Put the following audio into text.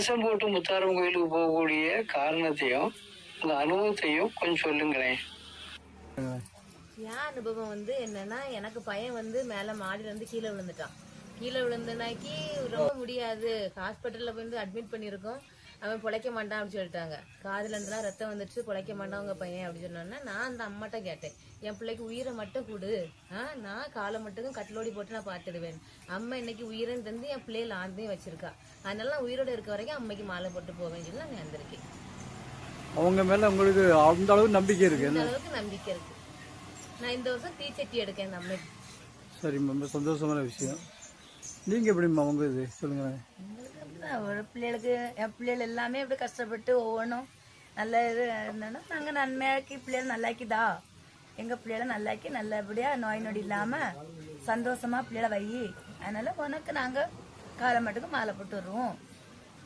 கலசம் போட்டு முத்தாரம் கோயிலுக்கு போகக்கூடிய காரணத்தையும் அந்த அனுபவத்தையும் கொஞ்சம் சொல்லுங்களேன். என் அனுபவம் என்னன்னா, எனக்கு பையன் மேல மாடியில இருந்து கீழே விழுந்துட்டான். கீழே விழுந்தனாக்கி ரொம்ப முடியாது, ஹாஸ்பிட்டல்ல அட்மிட் பண்ணிருக்கோம். அவன் பொழைக்க மாட்டான் அப்படின்னு சொல்லிட்டாங்க. காதுல இருந்துலாம் ரத்தம் வந்துச்சு, பொழைக்க மாட்டான் உங்க பையன் அப்படின்னு சொன்னோன்னா, நான் அந்த அம்மாட்ட கேட்டேன், என் பிள்ளைக்கு உயிரை மட்டும் கொடு, நான் காலை மட்டும் கட்டிலோடி போட்டு நான் பார்த்துடுவேன். அம்மா இன்னைக்கு உயிரை தந்து என் பிள்ளையில ஆந்தையும் வச்சிருக்கா, அதனால நான் உயிரோட இருக்க வரைக்கும் அம்மைக்கு மாலை போட்டு போவேன்னு சொல்லி நான் வந்திருக்கேன். அவங்க மேல உங்களுக்கு அந்த அளவுக்கு நம்பிக்கை இருக்கு? அந்த அளவுக்கு நம்பிக்கை இருக்கு. நான் இந்த வருஷம் தீச்சட்டி எடுக்கேன் இந்த அம்மைக்கு. சரி, ரொம்ப சந்தோஷமான விஷயம். நீங்க எப்படிம்மா உங்க இது சொல்லுங்க. ஒரு பிள்ளைகளுக்கு என் பிள்ளைகள் எல்லாமே இப்படி கஷ்டப்பட்டு ஒவ்வொன்றும் நல்ல இது இருந்தோன்னா நாங்கள் நன்மையாக்கி பிள்ளைகள் நல்லாக்கிதா, எங்கள் பிள்ளைகளை நல்லாக்கி நல்லபடியாக நோய் நொடி இல்லாமல் சந்தோஷமாக பிள்ளைகளை வை, அதனால உனக்கு நாங்கள் காலை மட்டுக்கு மாலை போட்டு வருவோம்.